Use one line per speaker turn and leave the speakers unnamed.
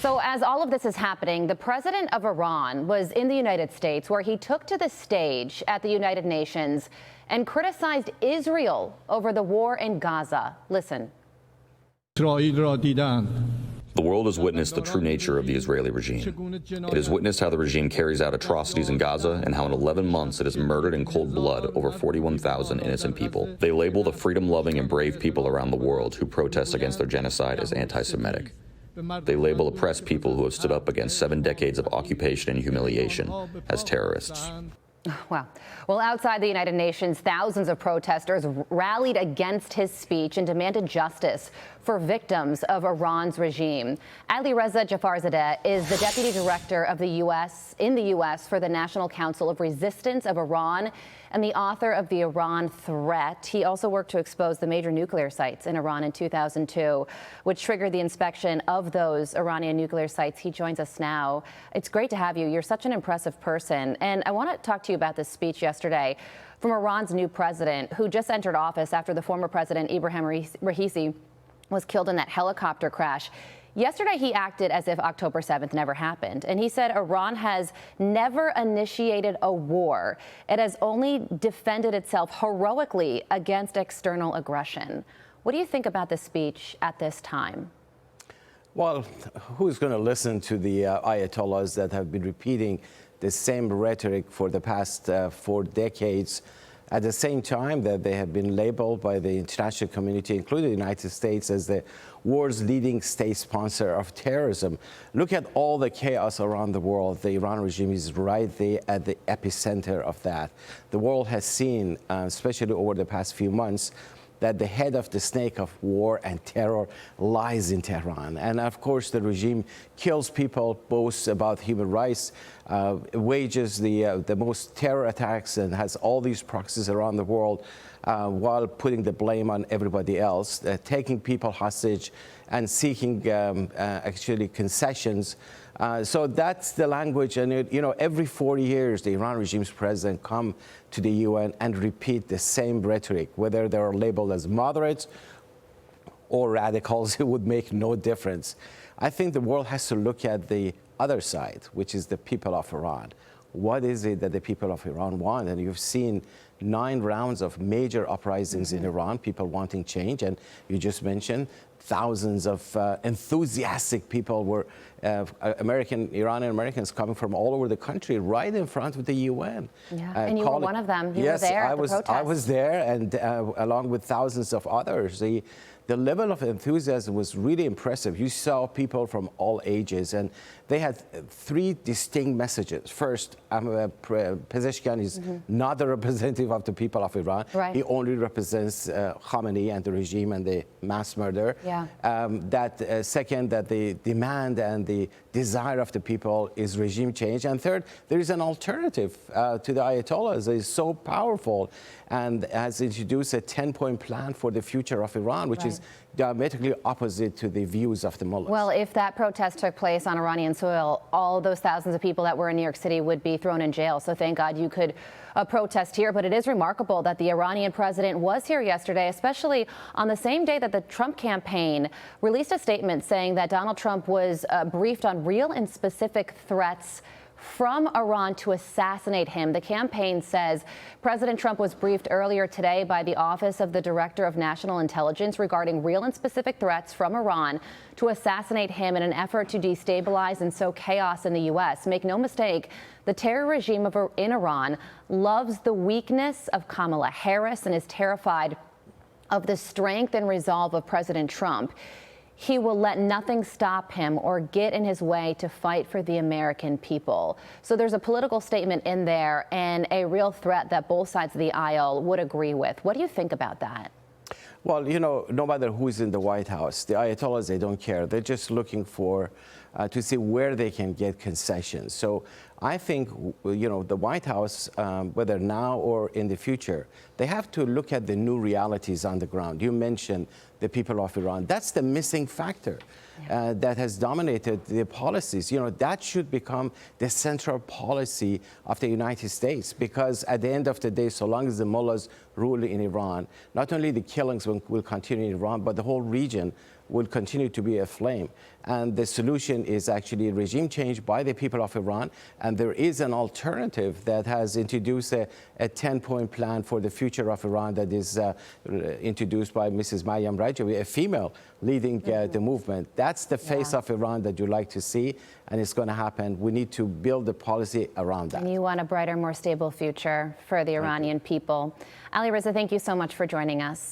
So as all of this is happening, the president of Iran was in the United States, where he took to the stage at the United Nations and criticized Israel over the war in Gaza. Listen.
The world has witnessed the true nature of the Israeli regime. It has witnessed how the regime carries out atrocities in Gaza and how in 11 months it has murdered in cold blood over 41,000 innocent people. They label the freedom-loving and brave people around the world who protest against their genocide as anti-Semitic. They label oppressed people who have stood up against 7 decades of occupation and humiliation as terrorists.
Wow. Well, outside the United Nations, thousands of protesters rallied against his speech and demanded justice for victims of Iran's regime. Alireza Jafarzadeh is the deputy director of the U.S. for the National Council of Resistance of Iran and the author of The Iran Threat. He also worked to expose the major nuclear sites in Iran in 2002, which triggered the inspection of those Iranian nuclear sites. He joins us now. It's great to have you. You're such an impressive person. And I want to talk to you about this speech yesterday from Iran's new president, who just entered office after the former president, Ibrahim Raisi, was killed in that helicopter crash. Yesterday, he acted as if October 7th never happened. And he said Iran has never initiated a war. It has only defended itself heroically against external aggression. What do you think about this speech at this time?
Well, who's going to listen to the Ayatollahs that have been repeating the same rhetoric for the past 4 decades? At the same time that they have been labeled by the international community, including the United States, as the world's leading state sponsor of terrorism. Look at all the chaos around the world. The Iran regime is right there at the epicenter of that. The world has seen, especially over the past few months, that the head of the snake of war and terror lies in Tehran. And of course, the regime kills people, boasts about human rights, wages the most terror attacks, and has all these proxies around the world, while putting the blame on everybody else, taking people hostage and seeking actually concessions. So that's the language. And, every 4 years, the Iran regime's president come to the UN and repeat the same rhetoric, whether they're labeled as moderates or radicals, it would make no difference. I think the world has to look at the other side, which is the people of Iran. What is it that the people of Iran want? And you've seen 9 rounds of major uprisings in Iran, people wanting change. And you just mentioned thousands of enthusiastic people were Iranian Americans coming from all over the country right in front of the UN.
Yeah, and you were one of them. You were there at the protest.
I was there, and along with thousands of others. The level of enthusiasm was really impressive. You saw people from all ages, and they had 3 distinct messages. First, Pezeshkian is not the representative of the people of Iran.
Right.
He only represents Khamenei and the regime and the mass murder.
Yeah.
Second, that the demand and the desire of the people is regime change. And third, there is an alternative to the Ayatollahs that is so powerful and has introduced a 10-point plan for the future of Iran, which is diametrically opposite to the views of the mullahs.
Well, if that protest took place on Iranian soil, all those thousands of people that were in New York City would be thrown in jail. So thank God you could protest here. But it is remarkable that the Iranian president was here yesterday, especially on the same day that the Trump campaign released a statement saying that Donald Trump was briefed on real and specific threats from Iran to assassinate him. The campaign says President Trump was briefed earlier today by the Office of the Director of National Intelligence regarding real and specific threats from Iran to assassinate him in an effort to destabilize and sow chaos in the U.S. Make no mistake, the terror regime in Iran loves the weakness of Kamala Harris and is terrified of the strength and resolve of President Trump. He will let nothing stop him or get in his way to fight for the American people. So there's a political statement in there and a real threat that both sides of the aisle would agree with. What do you think about that?
Well, no matter who's in the White House, the Ayatollahs, they don't care. They're just looking for to see where they can get concessions. So I think, the White House, whether now or in the future, they have to look at the new realities on the ground. You mentioned the people of Iran. That's the missing factor that has dominated the policies. That should become the central policy of the United States, because at the end of the day, so long as the mullahs rule in Iran, not only the killings will continue in Iran, but the whole region will continue to be aflame. And the solution is actually regime change by the people of Iran. And there is an alternative that has introduced a 10-point plan for the future of Iran that is introduced by Mrs. Maryam Rajavi, a female leading the movement. That's the face of Iran that you like to see, and it's going to happen. We need to build a policy around that.
And you want a brighter, more stable future for the Iranian people. Alireza, thank you so much for joining us.